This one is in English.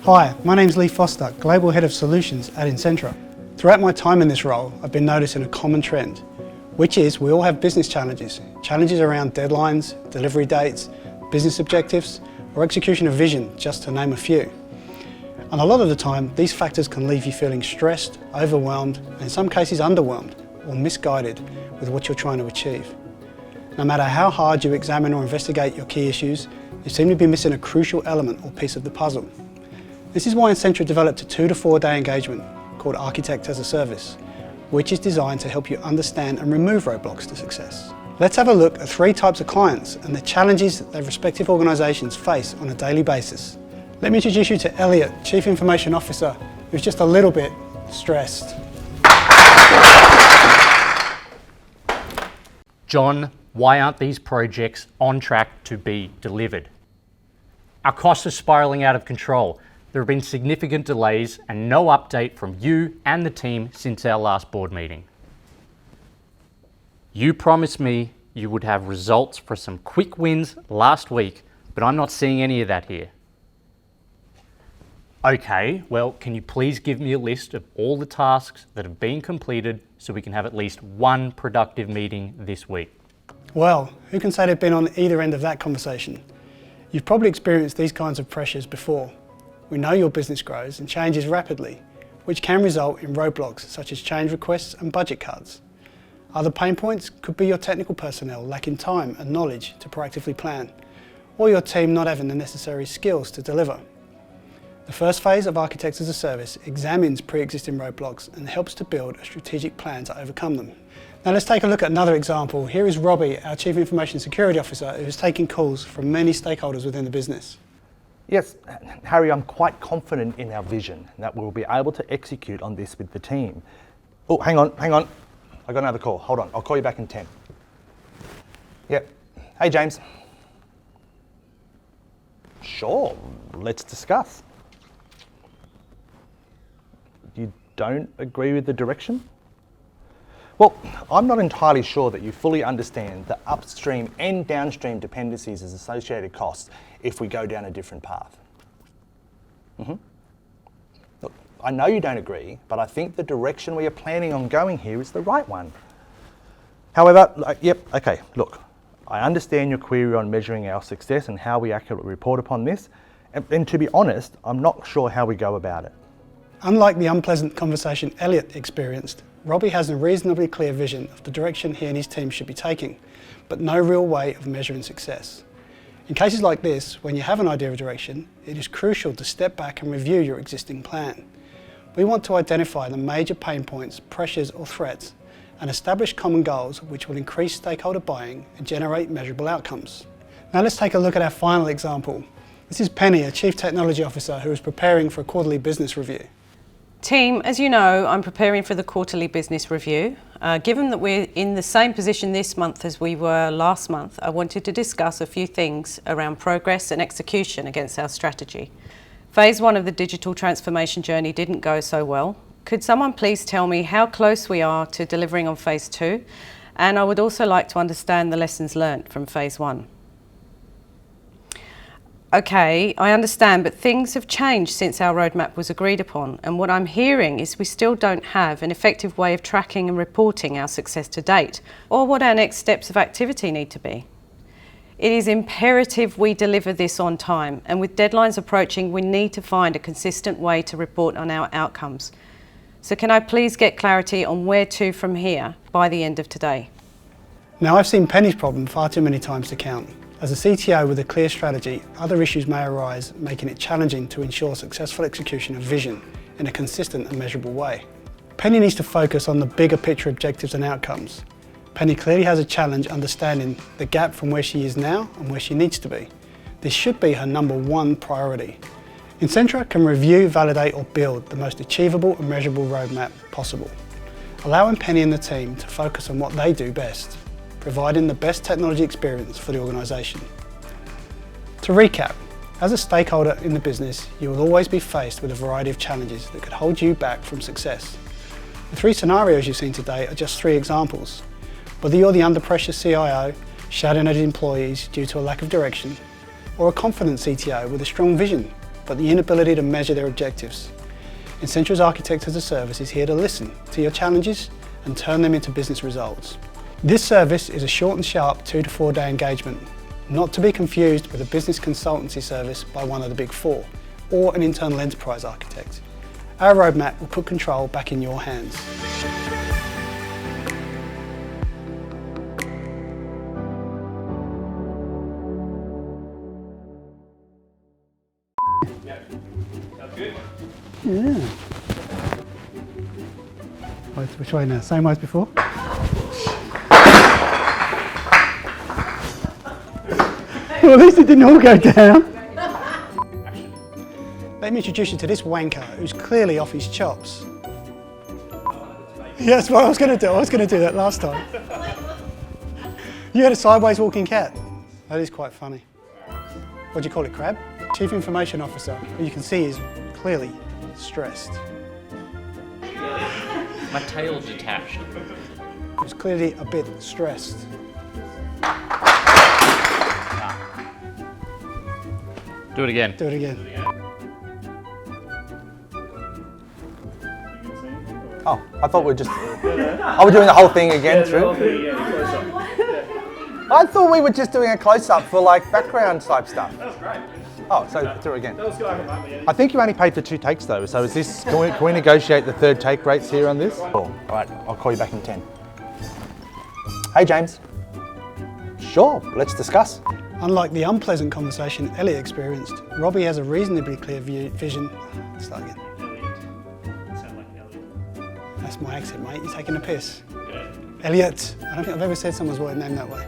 Hi, my name's Lee Foster, Global Head of Solutions at Incentra. Throughout my time in this role, I've been noticing a common trend, which is we all have business challenges. Challenges around deadlines, delivery dates, business objectives, or execution of vision, just to name a few. And a lot of the time, these factors can leave you feeling stressed, overwhelmed, and in some cases underwhelmed or misguided with what you're trying to achieve. No matter how hard you examine or investigate your key issues, you seem to be missing a crucial element or piece of the puzzle. This is why Incentra developed a 2 to 4 day engagement called Architect as a Service, which is designed to help you understand and remove roadblocks to success. Let's have a look at 3 types of clients and the challenges that their respective organisations face on a daily basis. Let me introduce you to Elliot, Chief Information Officer, who's just a little bit stressed. John, why aren't these projects on track to be delivered? Our costs are spiralling out of control. There have been significant delays and no update from you and the team since our last board meeting. You promised me you would have results for some quick wins last week, but I'm not seeing any of that here. Okay, well, can you please give me a list of all the tasks that have been completed so we can have at least one productive meeting this week? Well, who can say they've been on either end of that conversation? You've probably experienced these kinds of pressures before. We know your business grows and changes rapidly, which can result in roadblocks such as change requests and budget cuts. Other pain points could be your technical personnel lacking time and knowledge to proactively plan, or your team not having the necessary skills to deliver. The first phase of Architects as a Service examines pre-existing roadblocks and helps to build a strategic plan to overcome them. Now let's take a look at another example. Here is Robbie, our Chief Information Security Officer, who is taking calls from many stakeholders within the business. Yes, Harry, I'm quite confident in our vision that we'll be able to execute on this with the team. Oh, hang on. I got another call. Hold on, I'll call you back in 10. Yep. Hey, James. Sure, let's discuss. You don't agree with the direction? Well, I'm not entirely sure that you fully understand the upstream and downstream dependencies as associated costs if we go down a different path. Look, I know you don't agree, but I think the direction we are planning on going here is the right one. However, look, I understand your query on measuring our success and how we accurately report upon this, and to be honest, I'm not sure how we go about it. Unlike the unpleasant conversation Elliot experienced, Robbie has a reasonably clear vision of the direction he and his team should be taking, but no real way of measuring success. In cases like this, when you have an idea of direction, it is crucial to step back and review your existing plan. We want to identify the major pain points, pressures or threats, and establish common goals which will increase stakeholder buy-in and generate measurable outcomes. Now let's take a look at our final example. This is Penny, a Chief Technology Officer who is preparing for a quarterly business review. Team, as you know, I'm preparing for the quarterly business review. Given that we're in the same position this month as we were last month, I wanted to discuss a few things around progress and execution against our strategy. Phase 1 of the digital transformation journey didn't go so well. Could someone please tell me how close we are to delivering on Phase 2? And I would also like to understand the lessons learnt from Phase 1. Okay, I understand, but things have changed since our roadmap was agreed upon, and what I'm hearing is we still don't have an effective way of tracking and reporting our success to date, or what our next steps of activity need to be. It is imperative we deliver this on time, and with deadlines approaching, we need to find a consistent way to report on our outcomes. So can I please get clarity on where to from here by the end of today? Now I've seen Penny's problem far too many times to count. As a CTO with a clear strategy, other issues may arise, making it challenging to ensure successful execution of vision in a consistent and measurable way. Penny needs to focus on the bigger picture objectives and outcomes. Penny clearly has a challenge understanding the gap from where she is now and where she needs to be. This should be her #1 priority. Incentra can review, validate or build the most achievable and measurable roadmap possible, allowing Penny and the team to focus on what they do best, providing the best technology experience for the organisation. To recap, as a stakeholder in the business, you will always be faced with a variety of challenges that could hold you back from success. The 3 scenarios you've seen today are just 3 examples. Whether you're the under pressure CIO, shouting at employees due to a lack of direction, or a confident CTO with a strong vision, but the inability to measure their objectives. Incentra's Architect as a Service is here to listen to your challenges and turn them into business results. This service is a short and sharp 2 to 4 day engagement, not to be confused with a business consultancy service by one of the Big Four or an internal enterprise architect. Our roadmap will put control back in your hands. Yeah. Which way now? Same way as before? Well, at least it didn't all go down. Let me introduce you to this wanker who's clearly off his chops. Yeah, that's what I was going to do. I was going to do that last time. You had a sideways walking cat. That is quite funny. What do you call it, Crab? Chief Information Officer, who you can see is clearly stressed. My tail detached. He's clearly a bit stressed. Do it again. Do it again. Oh, I thought we were just... Are we doing the whole thing again through? I thought we were just doing a close-up for like background type stuff. That was great. Oh, so through again. That was good. I think you only paid for 2 takes though, so is this, can we negotiate the 3rd take rates here on this? Cool. All right, I'll call you back in 10. Hey James. Sure, let's discuss. Unlike the unpleasant conversation Elliot experienced, Robbie has a reasonably clear vision. Start again. That's my accent, mate. You're taking a piss. Elliot. I don't think I've ever said someone's word name that way.